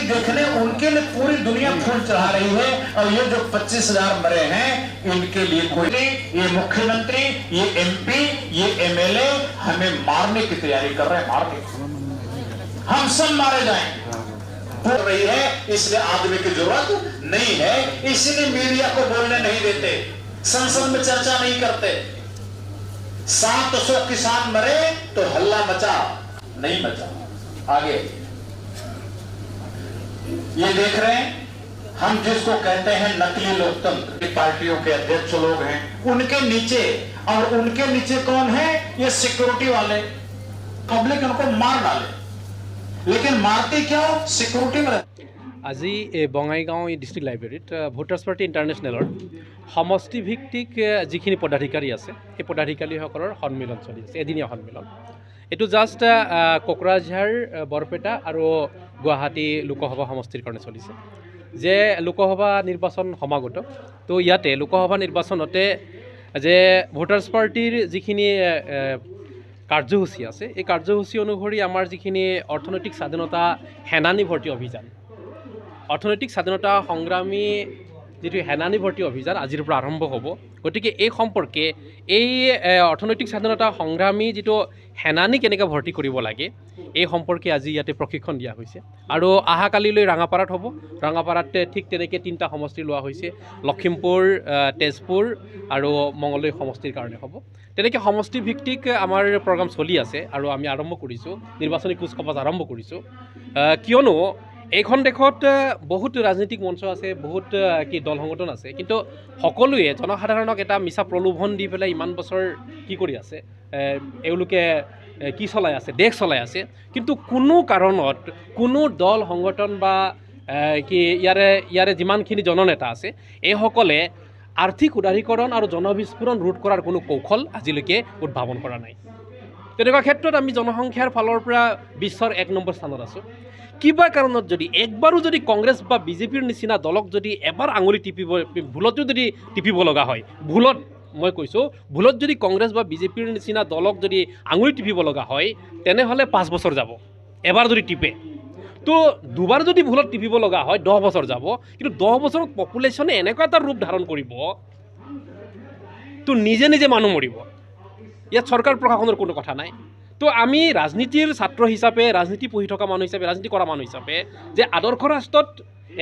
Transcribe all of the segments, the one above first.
देखने उनके लिए पूरी दुनिया फूल चढ़ा रही है, और ये जो 25,000 मरे हैं इनके लिए कोई नहीं। ये मुख्यमंत्री, ये एमपी, ये एमएलए हमें मारने की तैयारी कर रहे हैं, मारने, हम सब मारे जाएंगे बोल रही है, इसलिए आदमी की जरूरत नहीं है, इसीलिए मीडिया को बोलने नहीं देते, संसद में चर्चा नहीं करते। 700 किसान मरे तो हल्ला मचा, नहीं मचा। आगे ये देख रहे हैं, हम जिसको कहते हैं नकली लोकतंत्र, पार्टियों के अध्यक्ष लोग हैं, उनके नीचे, और उनके नीचे कौन है? ये सिक्योरिटी वाले। पब्लिक उनको मार डाले, लेकिन मारती क्यों? सिक्योरिटी में। আজি বঙাইগাঁও ডিষ্ট্ৰিক্ট লাইব্ৰেৰীত ভোটাৰ্ছ পাৰ্টি ইণ্টাৰনেশ্যনেলৰ সমষ্টিভিত্তিক যিখিনি পদাধিকাৰী আছে সেই পদাধিকাৰীসকলৰ সন্মিলন চলি আছে, এদিনীয়া সন্মিলন। এইটো জাষ্ট কোকৰাঝাৰ, বৰপেটা আৰু গুৱাহাটী লোকসভা সমষ্টিৰ কাৰণে চলিছে। যে লোকসভা নিৰ্বাচন সমাগত, তো ইয়াতে লোকসভা নিৰ্বাচনতে যে ভোটাৰ্ছ পাৰ্টিৰ যিখিনি কাৰ্যসূচী আছে, এই কাৰ্যসূচী অনুসৰি আমাৰ যিখিনি অৰ্থনৈতিক স্বাধীনতা সেনানী ভৰ্তি অভিযান, অৰ্থনৈতিক স্বাধীনতা সংগ্ৰামী যিটো সেনানী ভৰ্তি অভিযান আজিৰ পৰা আৰম্ভ হ'ব। গতিকে এই সম্পৰ্কে এই অৰ্থনৈতিক স্বাধীনতা সংগ্ৰামী যিটো সেনানী কেনেকৈ ভৰ্তি কৰিব লাগে এই সম্পৰ্কে আজি ইয়াতে প্ৰশিক্ষণ দিয়া হৈছে। আৰু অহাকালিলৈ ৰাঙাপাৰাত হ'ব। ৰাঙাপাৰাত ঠিক তেনেকৈ 3টা সমষ্টি লোৱা হৈছে, লখিমপুৰ, তেজপুৰ আৰু মঙলদৈ সমষ্টিৰ কাৰণে হ'ব। তেনেকৈ সমষ্টিভিত্তিক আমাৰ প্ৰগ্ৰাম চলি আছে, আৰু আমি আৰম্ভ কৰিছোঁ, নিৰ্বাচনী কুচকাৱাজ আৰম্ভ কৰিছোঁ। কিয়নো এইখন দেশত বহুত ৰাজনৈতিক মঞ্চ আছে, বহুত দল সংগঠন আছে, কিন্তু সকলোৱে জনসাধাৰণক এটা মিছা প্ৰলোভন দি পেলাই ইমান বছৰ কি কৰি আছে, এওঁলোকে কি চলাই আছে, দেশ চলাই আছে, কিন্তু কোনো কাৰণত কোনো দল সংগঠন বা ইয়াৰে যিমানখিনি জননেতা আছে এইসকলে আৰ্থিক উদাৰীকৰণ আৰু জনবিস্ফোৰণ ৰোধ কৰাৰ কোনো কৌশল আজিলৈকে উদ্ভাৱন কৰা নাই। তেনেকুৱা ক্ষেত্ৰত আমি জনসংখ্যাৰ ফালৰ পৰা বিশ্বৰ 1 নম্বৰ স্থানত আছোঁ। কিবা কাৰণত যদি একবাৰো যদি কংগ্ৰেছ বা বিজেপিৰ নিচিনা দলক যদি এবাৰ আঙুলি ভুলতো যদি টিপিব লগা হয়, ভুলত মই কৈছোঁ, ভুলত যদি কংগ্ৰেছ বা বিজেপিৰ নিচিনা দলক যদি আঙুলি টিপিব লগা হয়, তেনেহ'লে 5 বছৰ যাব। এবাৰ যদি টিপে তো দুবাৰ যদি ভুলত টিপিব লগা হয় 10 বছৰ যাব। কিন্তু 10 বছৰত পপুলেশ্যনে এনেকুৱা এটা ৰূপ ধাৰণ কৰিব, তো নিজে নিজে মানুহ মৰিব। ইয়াত চৰকাৰ প্ৰশাসনৰ কোনো কথা নাই। তো আমি ৰাজনীতিৰ ছাত্ৰ হিচাপে, ৰাজনীতি পঢ়ি থকা মানুহ হিচাপে, ৰাজনীতি কৰা মানুহ হিচাপে, যে আদৰ্শ ৰাষ্ট্ৰত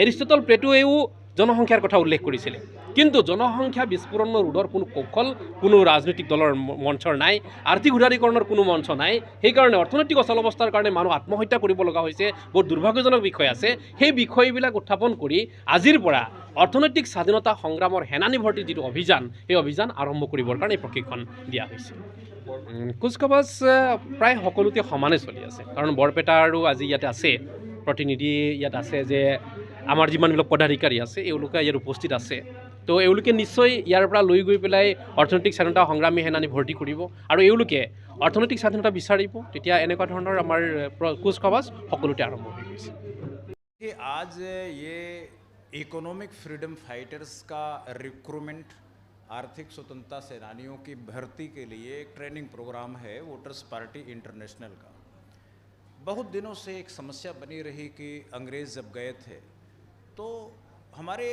এৰিষ্টটল প্লেটোৱেও জনসংখ্যাৰ কথা উল্লেখ কৰিছিলে, কিন্তু জনসংখ্যা বিস্ফোৰণ ৰোধৰ কোনো কৌশল কোনো ৰাজনৈতিক দলৰ মঞ্চৰ নাই, আৰ্থিক উদাৰীকৰণৰ কোনো মঞ্চ নাই। সেইকাৰণে অৰ্থনৈতিক অচল অৱস্থাৰ কাৰণে মানুহ আত্মহত্যা কৰিব লগা হৈছে, বহুত দুৰ্ভাগ্যজনক বিষয় আছে। সেই বিষয়বিলাক উত্থাপন কৰি আজিৰ পৰা অৰ্থনৈতিক স্বাধীনতা সংগ্ৰামৰ সেনানী ভৰ্তিৰ যিটো অভিযান, সেই অভিযান আৰম্ভ কৰিবৰ কাৰণে প্ৰশিক্ষণ দিয়া হৈছে। কুচকাৱাজ প্ৰায় সকলোতে সমানে চলি আছে, কাৰণ বৰপেটা আৰু আজি ইয়াতে আছে প্ৰতিনিধি, ইয়াত আছে যে আমাৰ যিমানবিলাক পদাধিকাৰী আছে এওঁলোকে ইয়াত উপস্থিত আছে। তো এওঁলোকে নিশ্চয় ইয়াৰ পৰা লৈ গৈ পেলাই অৰ্থনৈতিক স্বাধীনতা সংগ্ৰামী সেনানী ভৰ্তি কৰিব, আৰু এওঁলোকে অৰ্থনৈতিক স্বাধীনতা বিচাৰিব। তেতিয়া এনেকুৱা ধৰণৰ আমাৰ কুচকাৱাজ সকলোতে আৰম্ভ হৈ গৈছে। आज ये इकोनॉमिक फ्रीडम फाइटर्स का रिक्रूटमेंट, आर्थिक स्वतंत्रता सेनानियों की भर्ती के लिए एक ट्रेनिंग प्रोग्राम है वोटर्स पार्टी इंटरनेशनल का। बहुत दिनों से एक समस्या बनी रही कि अंग्रेज़ जब गए थे तो हमारे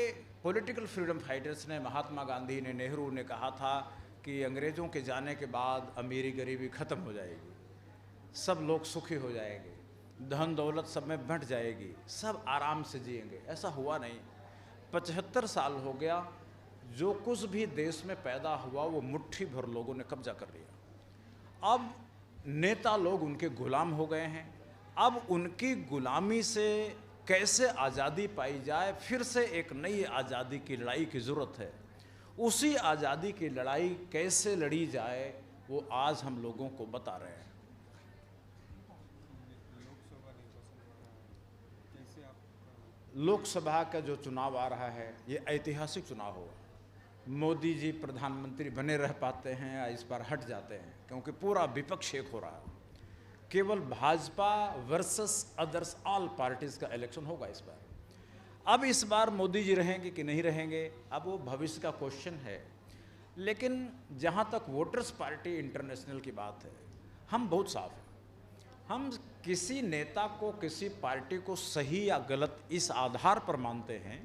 पॉलिटिकल फ्रीडम फाइटर्स ने, महात्मा गांधी ने, नेहरू ने कहा था कि अंग्रेज़ों के जाने के बाद अमीरी गरीबी ख़त्म हो जाएगी, सब लोग सुखी हो जाएंगे, धन दौलत सब में बंट जाएगी, सब आराम से जिएंगे। ऐसा हुआ नहीं। 75 साल हो गया, जो कुछ भी देश में पैदा हुआ वो मुट्ठी भर लोगों ने कब्जा कर लिया। अब नेता लोग उनके गुलाम हो गए हैं। अब उनकी गुलामी से कैसे आज़ादी पाई जाए, फिर से एक नई आज़ादी की लड़ाई की ज़रूरत है। उसी आज़ादी की लड़ाई कैसे लड़ी जाए वो आज हम लोगों को बता रहे हैं। लोकसभा का जो चुनाव आ रहा है ये ऐतिहासिक चुनाव होगा। मोदी जी प्रधानमंत्री बने रह पाते हैं या इस बार हट जाते हैं, क्योंकि पूरा विपक्ष एक हो रहा है। केवल Bhajpa versus others all parties का इलेक्शन होगा इस बार। अब इस बार मोदी जी रहेंगे कि नहीं रहेंगे, अब वो भविष्य का क्वेश्चन है। लेकिन जहाँ तक वोटर्स पार्टी इंटरनेशनल की बात है, हम बहुत साफ हैं। हम किसी नेता को, किसी पार्टी को सही या गलत इस आधार पर मानते हैं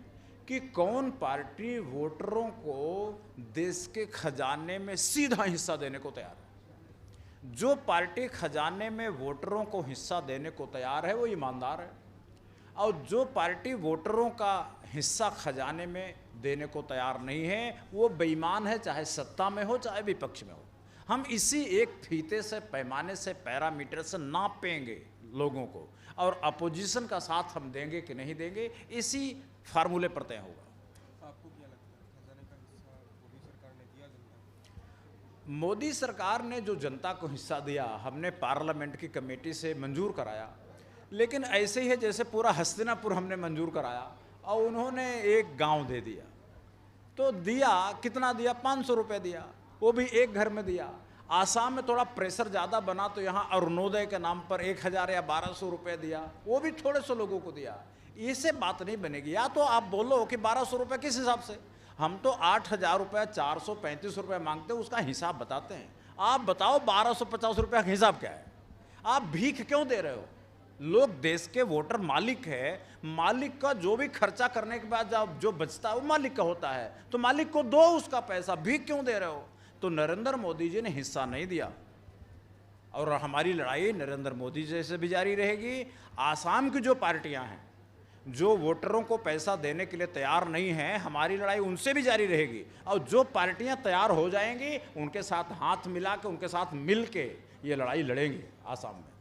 कि कौन पार्टी वोटरों को देश के खजाने में सीधा हिस्सा देने को तैयार है। जो पार्टी खजाने में वोटरों को हिस्सा देने को तैयार है वो ईमानदार है, और जो पार्टी वोटरों का हिस्सा खजाने में देने को तैयार नहीं है वो बेईमान है, चाहे सत्ता में हो चाहे विपक्ष में हो। हम इसी एक फीते से, पैमाने से, पैरामीटर से नापेंगे लोगों को, और अपोजिशन का साथ हम देंगे कि नहीं देंगे इसी फार्मूले पर तय होगा। आपको क्या लगता है खजाने का हिस्सा मोदी सरकार ने दिया जनता को? मोदी सरकार ने जो जनता को हिस्सा दिया, हमने पार्लियामेंट की कमेटी से मंजूर कराया, लेकिन ऐसे ही है जैसे पूरा हस्तिनापुर हमने मंजूर कराया और उन्होंने एक गांव दे दिया। तो दिया कितना दिया? 500 रुपये दिया, वो भी एक घर में दिया। आसाम में थोड़ा प्रेशर ज़्यादा बना तो यहाँ अरुणोदय के नाम पर 1000 या 1200 रुपये दिया, वो भी थोड़े से लोगों को दिया। इससे बात नहीं बनेगी। या तो आप बोलो कि 1200 रुपये किस हिसाब से, हम तो 8000 रुपये 435 रुपये मांगते हैं, उसका हिसाब बताते हैं। आप बताओ 1250 रुपये का हिसाब क्या है? आप भीख क्यों दे रहे हो? लोग देश के वोटर मालिक है, मालिक का जो भी खर्चा करने के बाद जो बचता है वो मालिक का होता है, तो मालिक को दो उसका पैसा, भीख क्यों दे रहे हो? तो नरेंद्र मोदी जी ने हिस्सा नहीं दिया, और हमारी लड़ाई नरेंद्र मोदी जी से भी जारी रहेगी। आसाम की जो पार्टियां हैं जो वोटरों को पैसा देने के लिए तैयार नहीं हैं, हमारी लड़ाई उनसे भी जारी रहेगी, और जो पार्टियां तैयार हो जाएंगी उनके साथ हाथ मिला के, उनके साथ मिल के ये लड़ाई लड़ेंगे आसाम में।